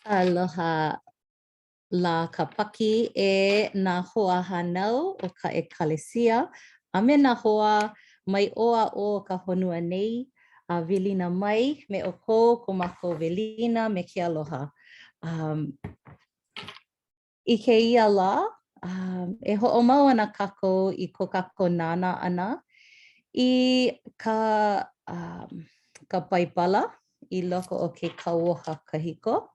Aloha la Kāpaki nā hoa hanau o ka ekalesia. A me nā hoa mai oa o ka honua nei, a wilina mai me o ko mākou welina me ke aloha. I ke ia la, e ho'omau ana kākou I ko kākou nāna ana I ka paipala I loko o ke kauoha kahiko.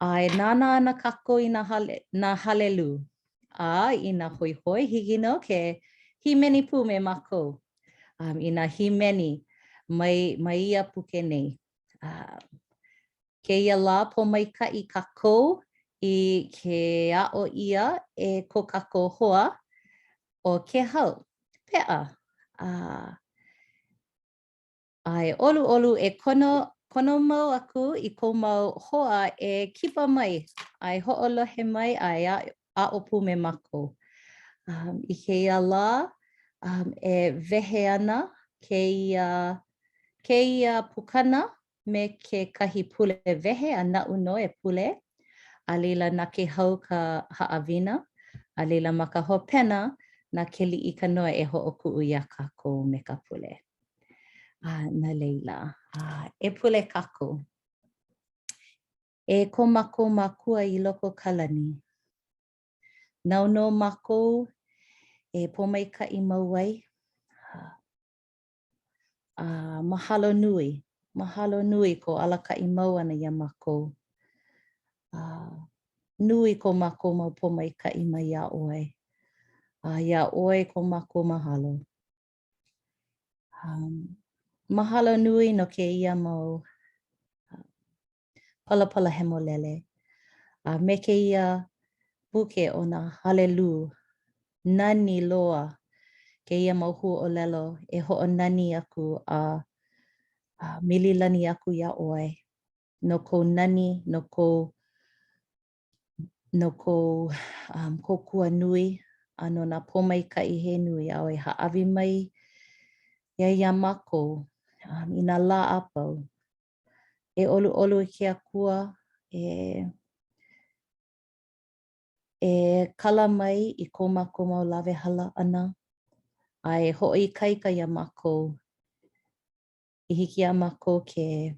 E nāna ana kākou I nā halelu. I nā hoihoi hiki no ke himeni pū me mākou. I nā himeni mai ia puke nei. Ke ia la po maikaʻi kākou I ke a'o ia e ko kākou hoa o ke hau. Pea. Ai olu e kono mau aku I ko mau hoa e kipa mai. Ai ho'olohe mai ai a'o pu me mākou. I ke ia la e wehe ana ke ia pukana me ke kahi pule wehe a na'u no e pule. A leila na ke hau ka ha'awina. A leila ma ka hopena na ke li'i ka noa e ho'oku'u ia kākou me ka pule. Na leila. E pule kākou. E ko mākou mākua I loko kalani. Nau no mākou e pomaikaʻi mau ai. Mahalo nui. Mahalo nui ko alakaʻi mau ana ia mākou. Nui ko mākou mau pomaikaʻi mai ia ʻoe. Ia ʻoe ko mākou mahalo. Mahalo nui no ke ia mau palapala hemolele. Me ke ia puke o nā halelu. Nani loa. Ke ia mau hu'olelo e ho'onani aku a mililani aku ia ʻoe. No kou nani, no kou kokua nui. A no nā pomaikaʻi he nui a ʻoe ha'awi mai ia mākou I nā lā apau. E oluʻolu I ke akua e kala mai I ko mākou mau lawe hala ʻana. A e hoʻoikaika ia mākou. I hiki iā mākou ke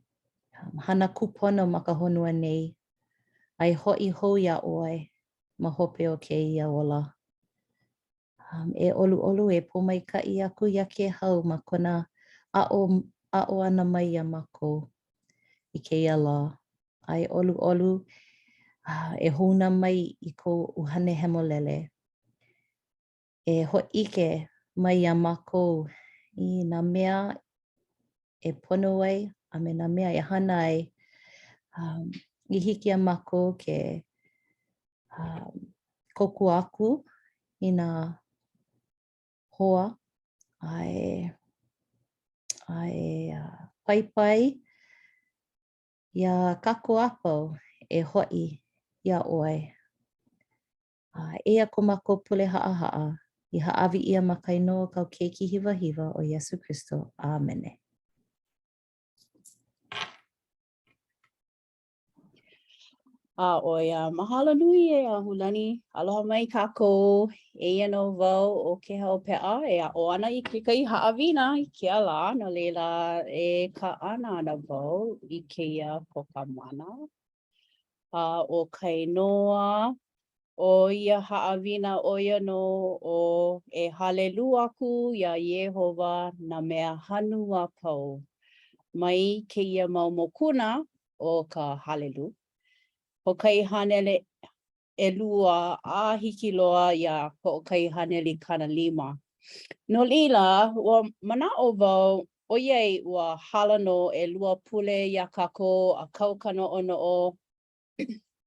hana kūpono ma ka honua nei. Ai hoʻi hou ia ʻoe ma hope o kēia ola. E oluʻolu e pomaikaʻi aku ia ke hau ma kona a'o ana mai ia mākou I kēia lā. Ai oluʻolu e houna mai I kou ʻuhane hemolele. E hoʻike mai ia mākou I nā mea e pono ai a me nā mea e hana ai. I hiki iā mākou ke koku aku I nā hoa. Paipai ia kako apau e hoʻi ia ʻoe. Eia ko mākou pule haʻahaʻa. I ha'awi ia ma ka inoa kau keiki hiwahiwa o Iesu Kristo. Āmene. Oia, mahalo nui e ahulani. Aloha mai kākou. Eia no wau o ke hau pe'a e a'o ana I ke kai ha'awina I ke ala. No leila e ka ana ana wau I keia pokamana. O kai noa o ia ha'awina o ia no o e halelu aku ia Iehova na mea hanu a pau. Mai keia mau mokuna o ka halelu. Ho kai hanele ʻelua a hiki loa ia ho kai haneli kanalima. No lila, ua manaʻo wau ʻoiai ua hala no ʻelua pule ia kākou a kau ka noʻonoʻo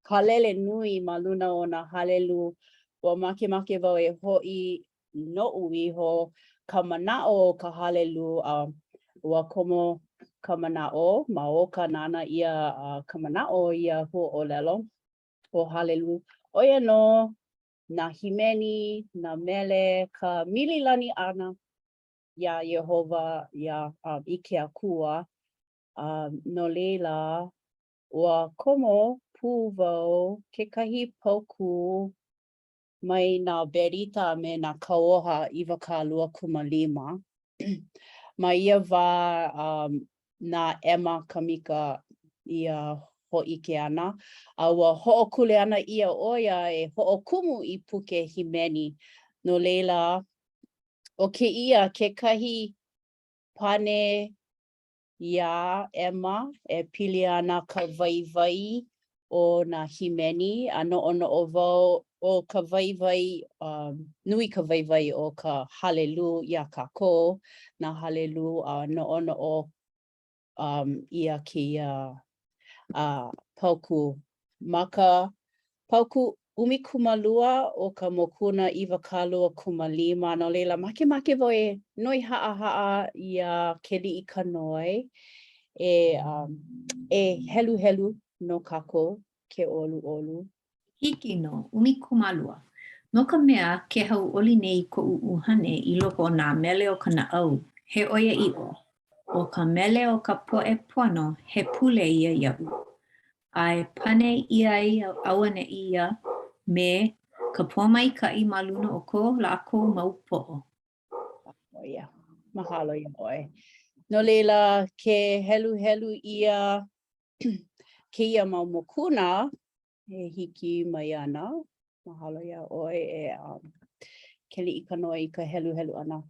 ka lele nui ma luna o nā halelu. Ua makemake wau e hoʻi noʻu iho ka manaʻo o ka halelu a ua komo ka manaʻo ma o ka nana ia ka manaʻo ia huaʻōlelo o halelu. Oia no nā himeni, nā mele, ka mililani ʻana iā Iehova ia I ke akua. No leila ua komo pū wau kekahi pauku mai nā berita me nā kauoha 2.5. Ma ia wā nā ema kamika ia ho'ike ana. A ua ho'okule ana ia oia e ho'okumu I puke himeni. No leila, o ke ia kekahi pane ia ema e pili ana ka waiwai o nā himeni. A no'ono'o wau o ka waiwai, nui ka waiwai o ka halelu ia kākou. Nā halelu a no'ono'o ia kia pauku. Ma ka pauku 12 o ka mokuna 2.5 no leila make wau e noi ha'a ia ke li'i ka noi e helu no kākou ke olu. Hiki no, 12. No ka mea ke hau'oli nei ko'u uhane I loko o nā mele o ka na'au, he 'oia 'i'o. O ka mele o ka po'e pono, he pule ia ia'u. Ae pane ia ai auane'i ia me ka pōmaika'i ma luna o ko lākou mau po'o. O ia, mahalo ia ʻoe. No leila ke helu ia keia mau mokuna e hiki mai ana. Mahalo ia ʻoe ke li'i ka noi I ka helu ana.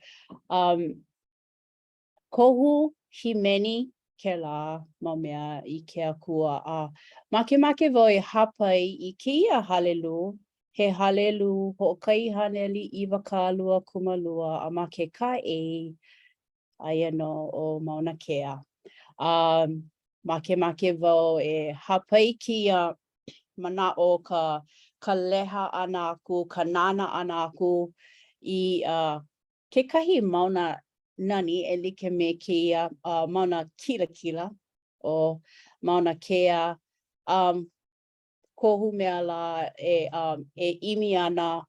Kohu himeni kēlā ma mea I ke akua a make wau e hapai I kēia halelu. He halelu ho'okahi haneli 2.5 a ma ke kaʻe aia no o Mauna Kea. Make wau e hapai kēia manaʻo ka leha ana aku, ka nana ana aku I kekahi mauna nani e like me kēia mauna kilakila o Mauna Kea. Kohu mea la e ʻimi ana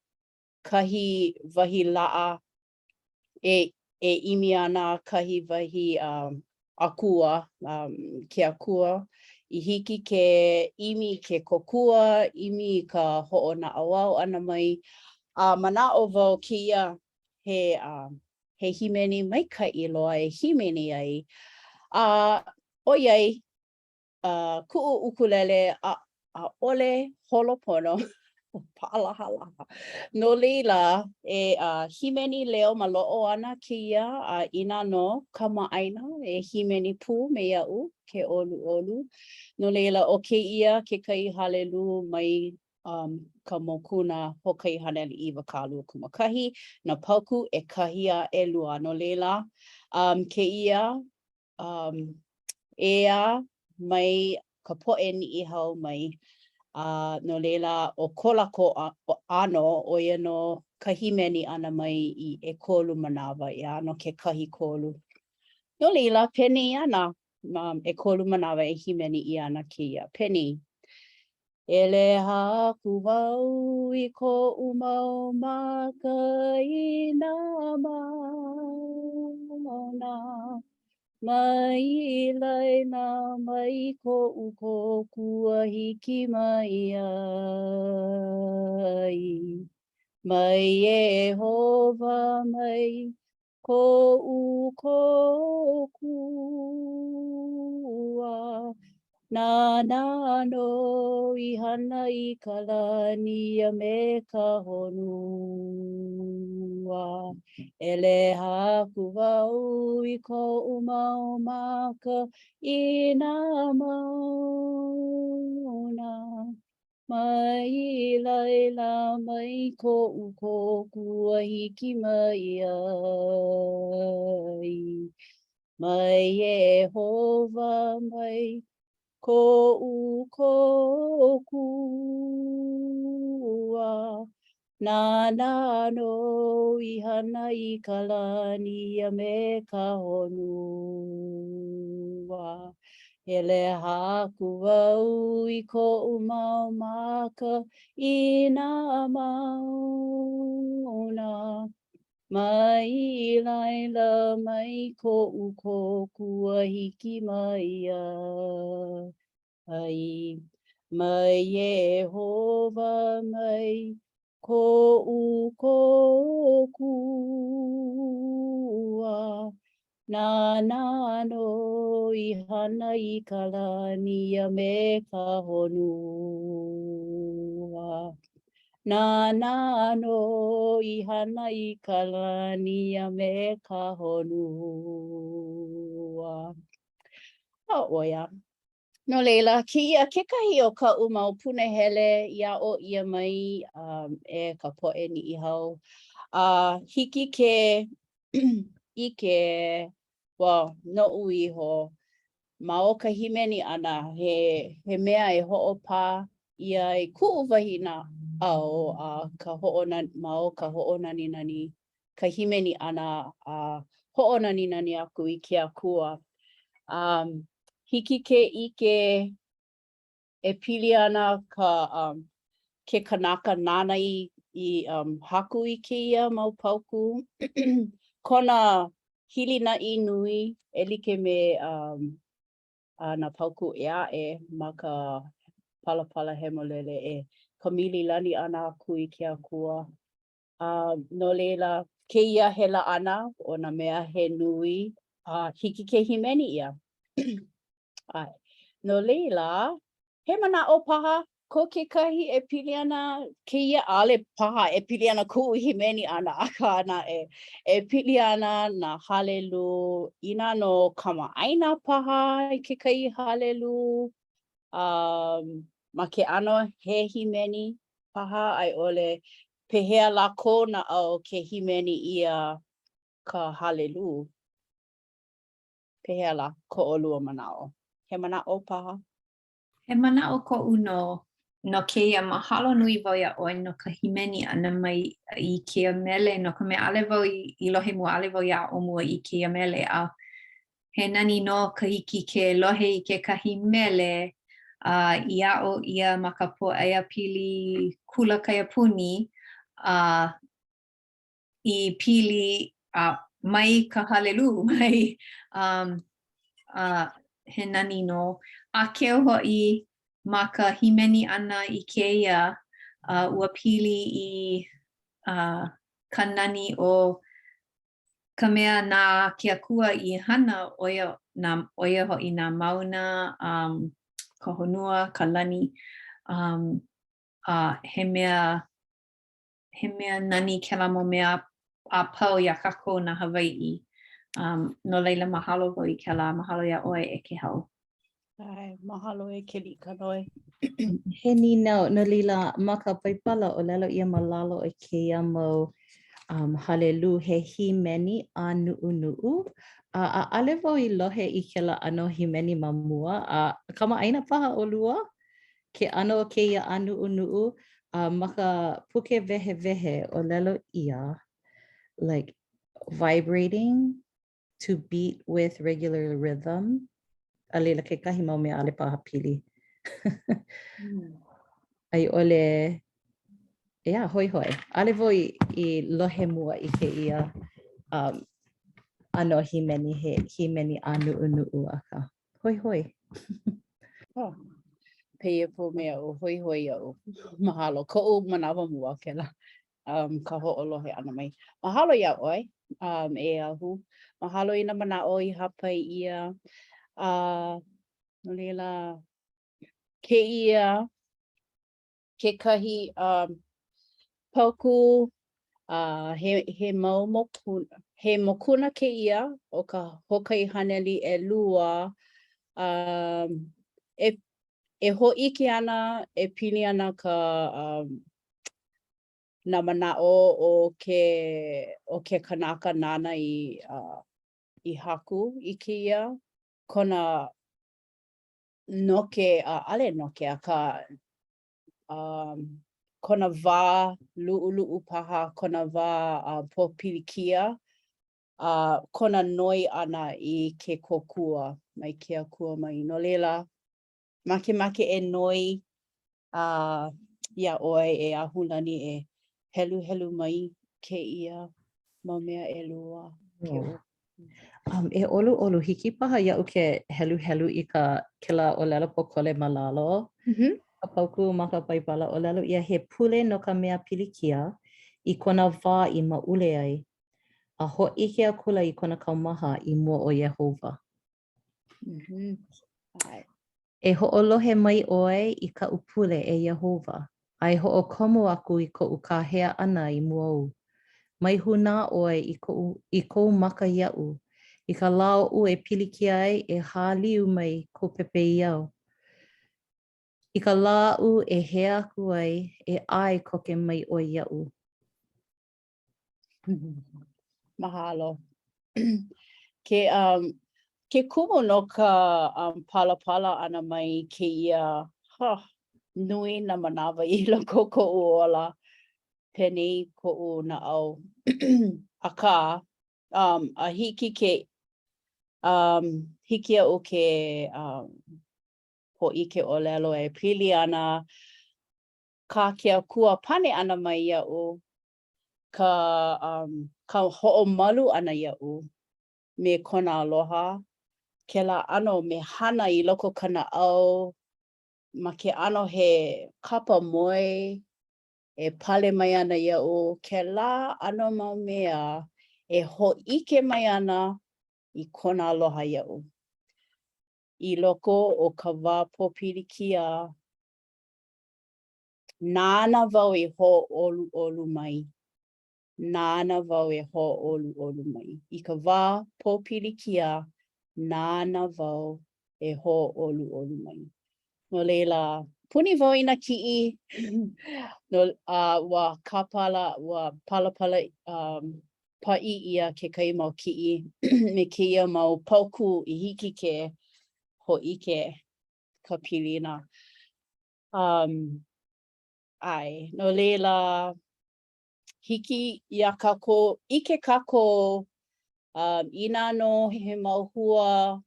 kahi wahi la'a e ʻimi ana kahi wahi akua, ke akua. I hiki ke ʻimi ke kokua, ʻimi ka ho'ona'auao ana mai. Manaʻo wau kēia he himeni maikaʻi loa e himeni ai. ʻOiai ku'u ukulele ʻaʻole holopono pa'alaha. No leila e himeni leo ma lo'o ana kēia ina no kamaʻaina e himeni pū me iaʻu ke ʻoluʻolu. No leila o kēia kekahi halelu mai ka mokuna hoʻokahi haneli 2.5 na pauku e kahi a ʻelua. No leila kēia ea mai ka poʻe niʻihau mai. No leila o ko lākou ʻano ʻo ia no ka himeni ʻana mai I ʻekolu manawa ia no ke kahi kolu. No leila peni ana ʻekolu manawa e himeni ʻia ana kēia peni. Eleha aku wau I koʻu mau makaina mauna. Mai laina mai ko'u kokua hiki mai ai. Mai Yehova mai ko'u kokua. Nana no I hana I ka lani me ka honua. Eleha aku wau I ko'u mau maka ina mauna. Mai laila mai ko'u kokua hiki mai ai. Mai Yehova mai ko'u kokua. Nana no I hana I ka lani me ka honua. Eleha aku wau I ko'u mau maka ina mauna. Mai laila mai ko'u kokua hiki mai ai. Mai Yehova mai ko kua. Na no I hana I kalania me ka honua. Na no I hana I kalania me ka honua. Oia. No leila, kekahi o ka mau punahele ia o ia mai e ka poe ni I hau. Hiki ke ike, well, no uiho, ma o ka himeni ana, he mea e ho'opa ia I ku'u wahina au ka ho'onani, ma o ka ho'onani nani, ka himeni ana ho'onani nani aku I ke akua. Hiki ke ike e pili ana ka ke kanaka nana I haku I keia mau pauku. Kona hili na I nui e like me na pauku e ae ma ka palapala hemolele e kamili lani ana aku I ke akua. No leila keia hela ana o na mea he nui hiki ke himeni ia. Ai. No leila, he mana'o paha ko kekahi e pili ana keia ale paha e pili ana ku'u himeni ana aka ana e pili ana na halelu ina no kama'aina paha I kekahi halelu ma ke ano he himeni paha ai ole pehea lako na au ke himeni ia ka halelu. Pehea la ko olua mana'o. He mana'o paha. He mana o ko'u no keia mahalo nui wau ia oi no ka himeni ana mai I keia mele no ka mea ale wau I lohe mua ale wau ia o mua I keia mele a he nani no ka hiki ke lohe I ke kahi mele ia o ia ma ka po'aia pili kula kaiapuni I pili mai ka halelu mai he nani no a keu ho'i ma ka himeni ana I keia ua pili I ka nani o ka mea na ke akua I hana oia ho'i nā mauna ka honua ka lani he mea nani kela mo mea a pau ia kako na Hawai'i. No leila mahalo wau I kela mahalo ia oi e ke hau. Ai, mahalo e ke lika noi. He ni nau, no lila, ma ka paipala o lelo ia malalo e keia mau halelu he himeni a nu'u. A ale wau I lohe I kela ano himeni ma mua. Kama'aina paha o lua, ke ano o keia a nu'u. Ma ka puke wehe o lelo ia, like vibrating to beat with regular rhythm. A leila ke kahi mau mea ale paha pili. Ai ole, hoi. Ale vo I lohe mua I ke ia ano himeni a nu'u aka. Hoi. Oh, peia po mea o hoi au. Mahalo, ko'u manawa mua kela. Ka ho'olohe ana mai. Mahalo ia oi, e ahu. Mahalo I na mana'o I hapai ia. No leila, ke ia, ke kahi pauku he mau mokuna. He mokuna ke ia o ka hokai haneli e lua. E ho'iki ana, e pili ana ka na mana'o o ke kanaka nana I haku I keia. Kona noke, ale noke a ka kona wā lu'ulu'u paha, kona wā pōpilikia. Kona noi ana I ke kokua mai ke akua mai. No leila, make e noi ia oi e ahulani e helu mai ke ia ma mea e lua. E hiki paha ia'u ke helu I ka kela o lela pokole malalo. Ka pauku ma ka paipala o lalo ia he pule no ka mea pilikia I kona wā I maule ai. A ho'ike a kula I kona kaumaha I mua o Yehova. E ho'olohe mai oe I ka upule e Yehova. Ai ho'okomo aku I ko'u kahea ana I mua o. Mai huna oe I kou maka ia'u. I ka lao u e pilikia ai e hāliu mai ko pepe iau. I ka lā u e he aku ai e ai koke mai o ia'u. Mahalo. Ke kumu no ka palapala ana mai ke ia nui na manawa I loko ko'u ola penei ko'u na au. Aka a hiki ke hiki o ke ho'ike o lelo e pili ana ka kia kua pane ana mai ia'u ka ho'omalu ana ia'u me kona aloha kela ano me hana I loko kana au ma ke ano he kapa moe e pale mai ana ia'u kela ano mau mea e ho'ike mai ana I kona aloha ia'u. I loko o ka wā pōpilikia nāna wau e ho'olu mai. Nāna wau e ho'olu mai. I ka wā pōpilikia nāna wau e ho'olu mai. No leila, puni wau I nā ki'i. No wa kapala, wa palapala pa'i ia ke kai mau ki'i. Me keia mau pauku I hiki ke ho'ike ka pilina. Ai, no leila, hiki ia kako, ike kako ina no he mau hua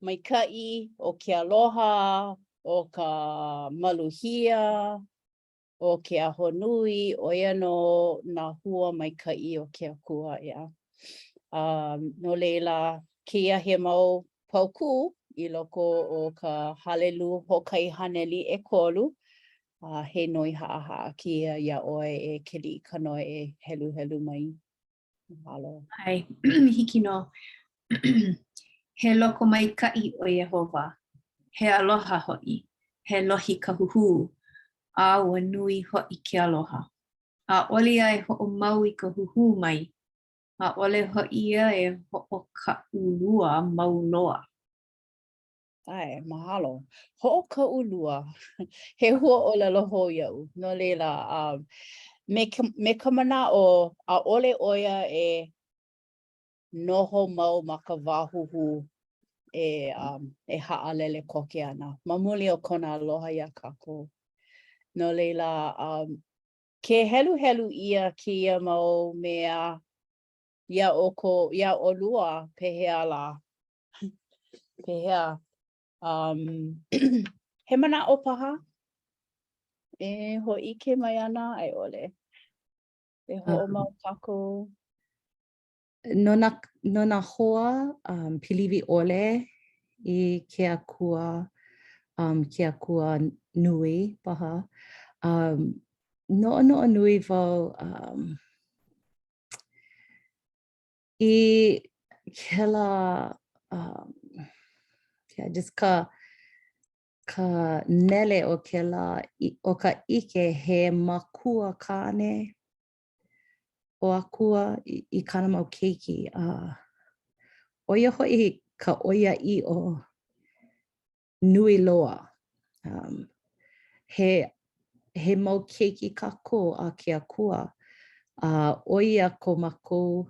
maika'i o ke aloha, o ka maluhia, o ke ahonui, o ia no nā hua maika'i o ke akua ia. No leila, keia he mau pauku I loko o ka halelu hokai haneli e kolu. He noi ha'a kia ia oe e keli ka noi e helu mai. Mahalo. Ai, hiki no. He loko mai ka'i o Yehova. He aloha ho'i. He lohi ka huhu. A ua nui ho'i ke aloha. A oli ai ho'o mau I ka huhu mai. A ole ho'i ia e ho'o ka ulua mau loa. Ai, mahalo. Ho'o ka ulua. He hua o lalo ho iau. No leila, me ka mana o a ole oia e noho mau ma ka wahuhu e ha'alele koke ana. Mamuli o kona aloha ia kako. No leila, ke helu ia kia mau mea ia olua pehea la. Pehea. He mana o paha? E ho'ike mai ana ai ole. E ho'o mau kako. No nā hoa piliwi ole I ke akua nui paha. No'a nui wau I kela just ka nele o kela o ka ike he makua kane o akua I kana mau keiki. Oia ho'i ka oia I o nui loa. He mau keiki kako a ke akua. Oia ko makou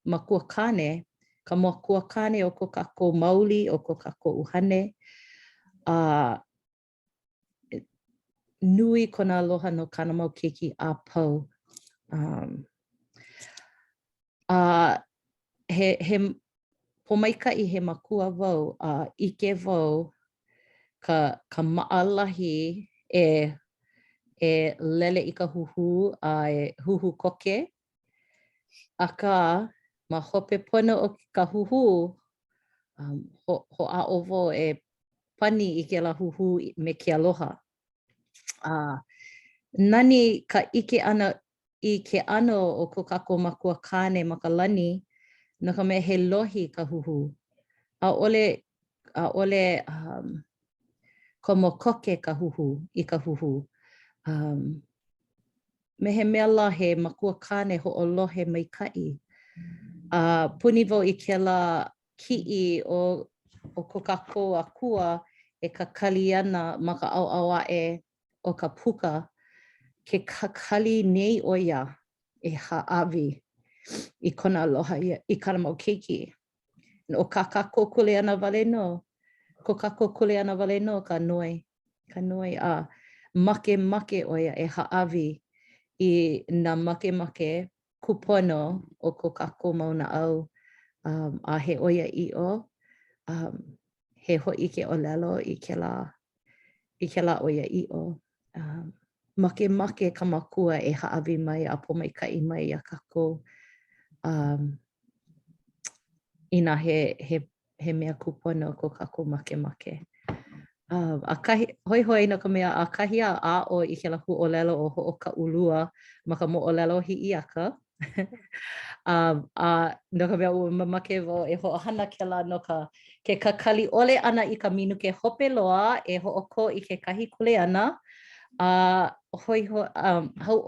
makua kane. Ka makua kane o ko kako mauli o ko kako uhane. Nui kona aloha no kana mau keiki a pau. He pomaika'i he makua wau ike wau ka ma'alahi e lele I ka huhu e huhu koke. Aka ma hope pono o ka huhu ho'a'o wau pani I ke la huhu me ke aloha. Nani ka ike ana I ke ano o ko kako makua kane ma ka lani no ka mea he lohi ka huhu. A ole ko mokoke ka huhu I ka huhu. Me he mea la he makua kane ho o lohe mai kai. Puni wau I ke la ki'i o ko kako akua e ka kali ana ma ka au ae o ka puka. Ke kakali nei o ia e haawi I kona aloha I kana mau keiki. O ka kako kule ana wale no. Ko kako kule ana wale no ka noi. Ka noi make o ia e haawi I nā make kupono o ko kako mauna au. A he oia i'o. He ho'i ke olelo I ke la oia i'o. Make ka makua e haawi mai a po mai kai mai a kako. Ina he mea kupono ko kako make. A kahi, hoi no ka mea a kahi a o I ke la hu'olelo o ho'oka ulua ma ka mo'olelo hi'i aka. No ka mea ua mamake wau e ho'ohana kela no ke kakali ole ana I ka minuke hope loa e ho'oko I ke kahi kule ana. Hau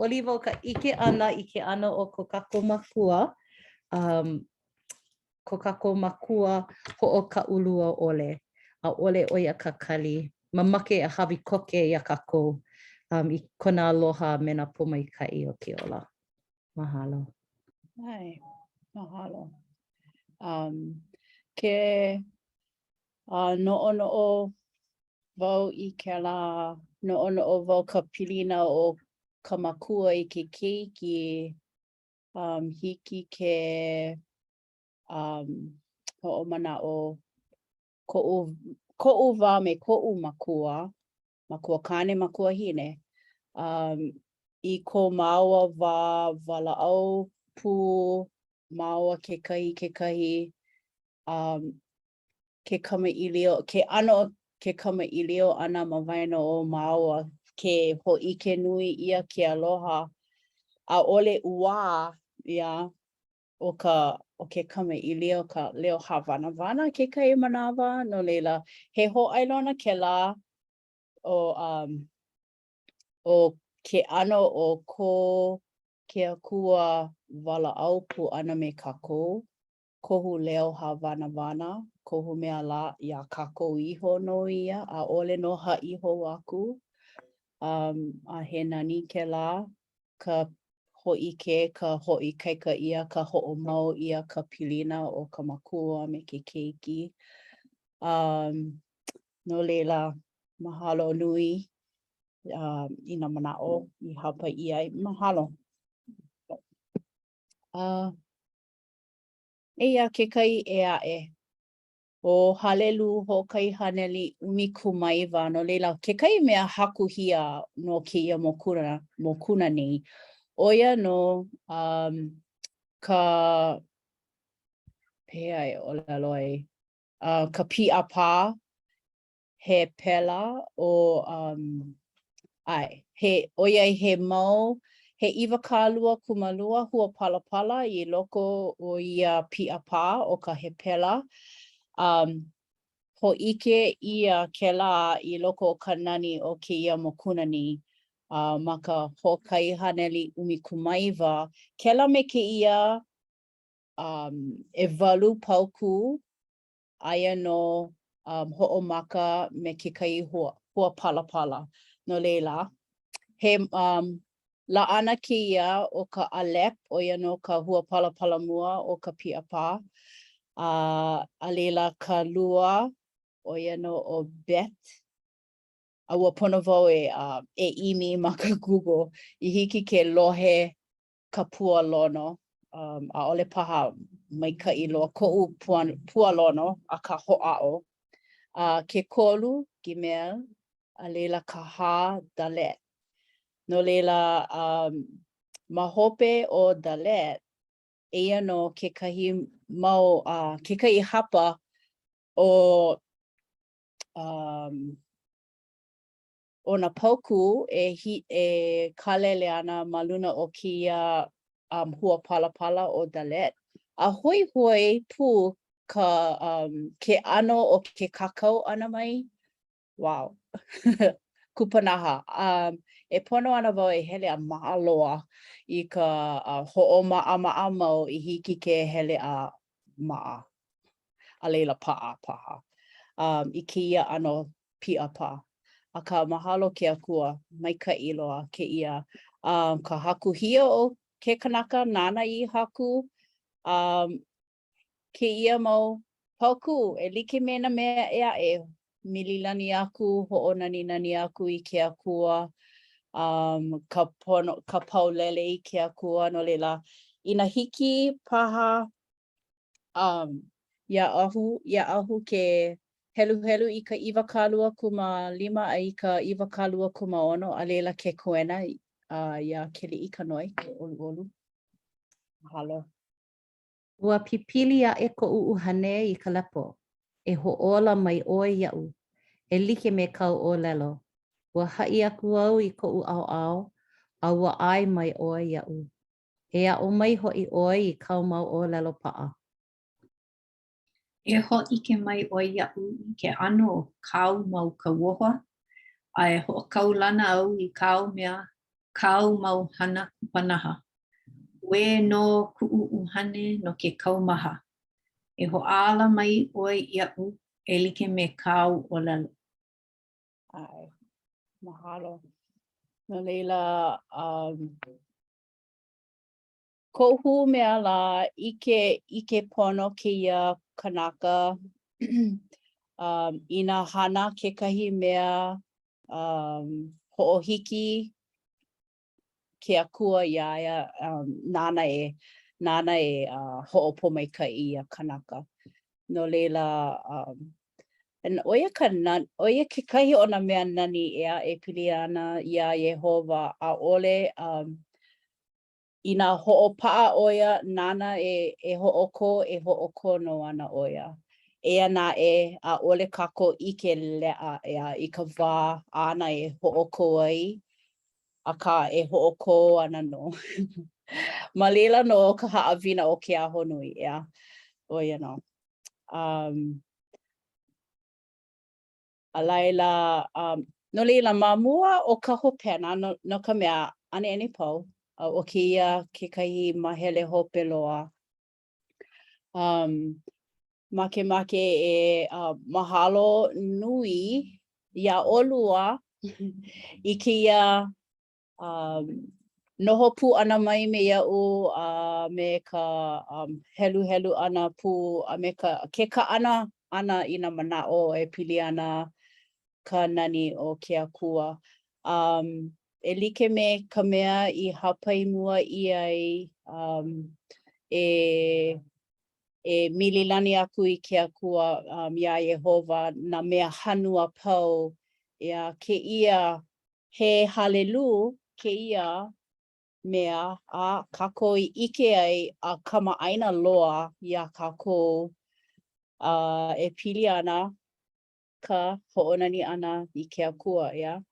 oli wau ka ike ana I ke ano o ko kako makua. Ko kako makua ho'oka ulua ole. A ole o ia kakali. Mamake a hawi koke ia kako. I kona aloha me nā pomaikai o ke ola. Mahalo. Ai, mahalo. Ke no'ono'o wau I ke la no'ono'o wau ka pilina o ka makua I ke keiki hiki ke ho'omana'o ko'u wā me ko'u makua kane makua hine. I ko māua wā wala'au pū māua kekahi ke kamaʻilio ke ano ke kamaʻilio ana ma waena o māua ke hoʻike nui ia ke aloha a ole ua ia o ke kamaʻilio ka leo hawana kekahi manawa no leila he hoʻailona kēlā o ke ano o ko ke akua wala'au pu ana me kākou kohu leo hawana kohu mea la ia kākou iho no ia a ole no ha'iho aku a he nani kēlā ka ho'ike ka ho'ikaika ia ka ho'omau ia ka pilina o ka makua me ke keiki no leila mahalo nui I nā mana'o I haupai ai mahalo. Eia kekai e a'e. O halelu ho'okahi haneli umikumaiwa no leila kekai mea hakuhia no kēia mokuna nei. Oia no ka pea e olelo ai ka pi'apā he pela o oia he mau he 2.kumalua hua palapala I loko o ia pi'apā o ka he pela. Ho'ike ia kēlā I loko o ka nani o kēia mokuna ni ma ka ho'okahi haneli umikumaiwa. Kēlā me kēia e 8 pauku aia no ho'omaka me kekahi hua palapala. No leila, he la'ana kēia o ka alep oia no ka hua palapala mua o ka pi'apā. A leila ka lua oia no o bet. A ua pono wau e imi ma ka Google I hiki ke lohe ka pualono. A ole paha maika'i loa ko'u pualono a ka ho'a'o. Ke kolu, gimel, a leila ka ha, dalet. No leila ma hope o dalet, eia no kekahi mau, kekahi hapa o ona pauku e kalele ana maluna o kia hua pala o Dalet. A hoi pu ka ke ano o ke kakao ana mai. Wow. Kupanaha. E pono ana wau e hele a maaloa I ka ho'o ma'a mau I hiki ke hele a ma'a. A leila paha. I kia ano pia pa. A ka mahalo ke akua mai ka iloa ke ia. Ka haku hia o ke kanaka nana I haku. Ke ia mau pauku e like me na mea ea e mililani aku, ho'onani aku I ke akua. Ka paulele I ke akua no leila. Ina hiki paha ia ahu ke helu I ka 2.5 ai ka 2.5 a leila ke koena ia keli I ka noi ke olu. Mahalo. Ua pipili a e ko hane I ka lepo. E ho'ola mai oi ia'u. E like me kau o lelo. Ua ha'i aku au I ko au a ua ai mai oi ia'u. E a o mai ho'i oi I kau mau o lelo pa'a. E ho'ike mai oi ia'u I ke ano kau mau ka woha. A e ho'akaulana au I kau mea kau mau hana kupanaha. We no ku'u'uhane no ke kaumaha. E ho'ala mai oi ia'u e like me kau o lalo. Ai, mahalo. No leila, kohu mea la ike pono kia kanaka. Ina hana kekahi mea ho'ohiki ke akua iaia nana e ho'opo mai ka I kanaka. No leila, oia kekahi o na mea nani ea e pili ana ia Yehova a ole ina ho'opa'a oia nana e ho'oko no ana oia. Ea na a ole kako I ke le'a ea I ka wā ana e ho'oko ai aka e ho'oko ana no. Malila no ka ha'awina o ke aho nui ea. Oia no. A laila, no leila mamua o ka hopena no ka mea ane pau o kia kekahi mahele hope loa. Make e mahalo nui ia olua I kia noho pu ana mai me ia'u me ka helu ana pu me ke ka'ana ana I na mana'o e pili ana ka nani o ke akua. E like me ka mea I hapai mua I ai e mililani aku I ke akua ia Yehova na mea hanua pau ia ke ia he halelu ke ia mea a kako I ike ai a kama'aina loa ia kako e pili ana ka ho'onani ana I ke akua ia.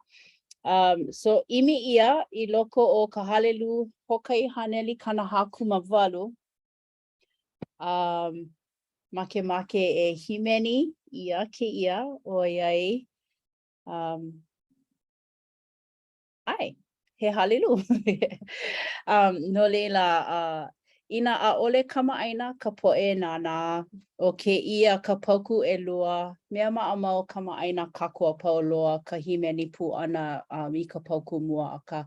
So imi ia I loko o ka halelu hokai haneli kanaha kumawalu. Make e himeni ia ke ia o iai ai he halelu. No leila ina a ole kama'aina ka po'e nana o ke ia ka pauku e lua mea ma'amau kama'aina kakua pau loa ka himeni pu ana I ka pauku mua aka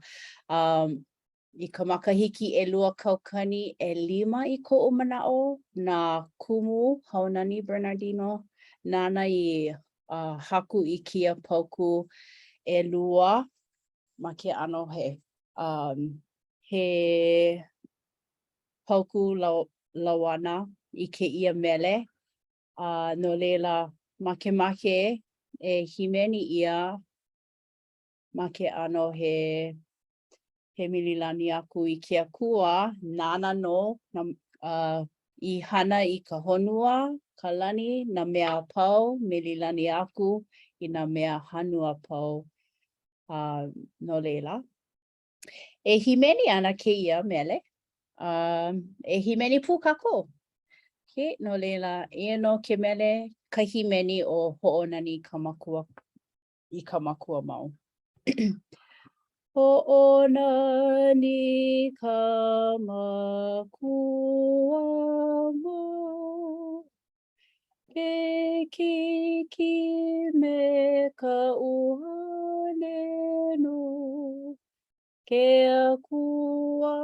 I ka makahiki e lua kaukani e 5 I ko'u mana'o na kumu Haunani Bernardino nana I haku I kia pauku e lua ma ke ano he pauku lauana I ke ia mele no leila make e himeni ia ma ke ano he mililani aku I ke akua nana no I hana I ka honua kalani na mea pau me lilani aku I na mea hanua pau no leila. E himeni ana keia mele. E himeni pu kako. Ke no leila ia no ke mele ka himeni o ho'onani ka makua I ka makua mau. Ho'onani ka makua mau. Ke kiki me ka uhane no. Ke akua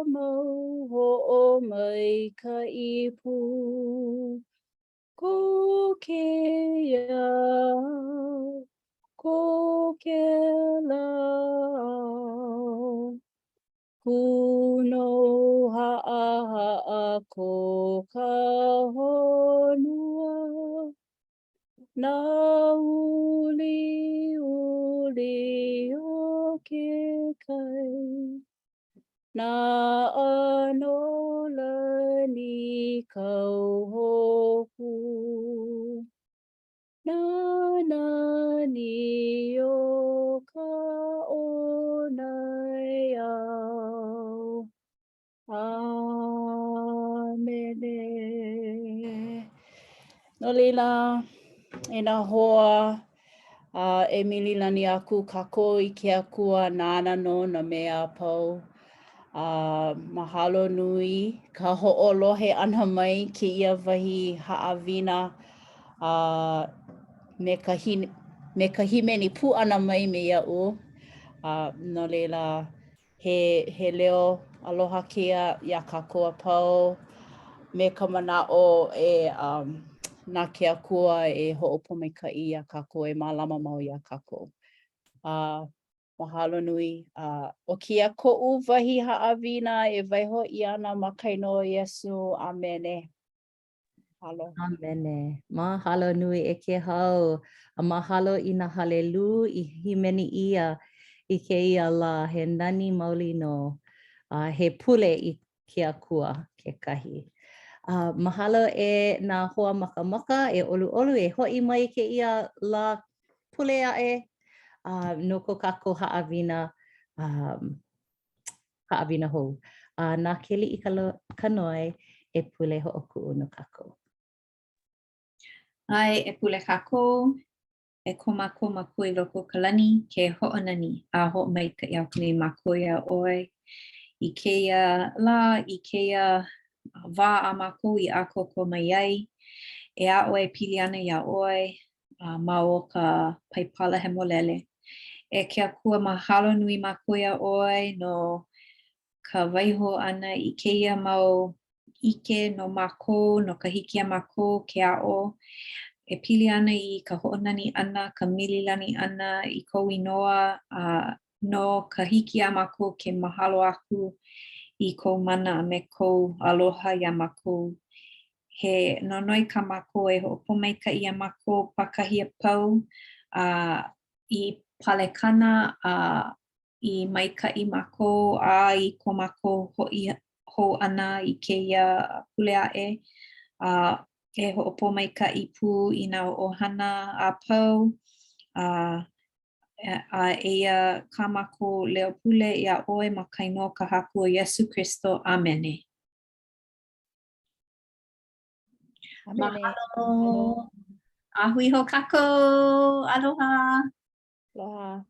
mau ho'o mai ka ipu. Ko ke ia. Ko ke lau. Kuno ha'a ko ka honua. Na uli o ke kai. Na anola ni kau hoku. Na ni o ka onai au. Amene. No leila, e nā hoa e mililani aku kako I ke akua nana no na mea pau. Mahalo nui ka ho'olohe ana mai ke ia wahi haawina me ka himeni pu ana mai me ia'u. No leila, he leo aloha kia ia kākoa pau me ka mana'o nā ke akua e ho'opomaika'i ia kākoa e mālama mau ia kākoa. Mahalo nui. O kia ko'u wahi ha'awina e waiho I ana ma kainoa Iesu. Amene. Halo. Amene. Mahalo nui e ke hau. A mahalo I nā halelu I himeni ia I ke ia la he nani mauli no. He pule I ke akua kekahi. Mahalo e nā hoa makamaka e olu e ho'i mai ke ia la pule a'e. No ko kako ha'awina hou. Nā keli I ka noi e pule ho'oku'u no kako. Ai, e pule kako, e komako makui loko ka lani ke ho'onani a ho'omaika'i aku nei makui a oi. I keia la, I keia wā a mako I a koko mai ai. E a oi pili ana I a oi, ma o ka paipala he molele. E ke akua mahalo nui makui a oi no ka waiho ana I keia mau ike no mako, no ka hiki a mako ke a o. E pili ana I ka ho'onani ana, ka mililani ana I kou inoa no ka hiki a mako ke mahalo aku I kou mana me kou aloha ia mako. He nonoi ka mako e ho'opomaika'i ia mako pakahi a pau I palekana I maika'i mako I ko mako ho'i hou ana I keia pule a'e. E ho'opomaika'i pu I nā ohana a pau. Eia ka mako leo pule ia oi ma kainoa ka haku o Iesu Kristo. Amene. Amene. Mahalo. Ahui ho kako. Aloha. Aloha.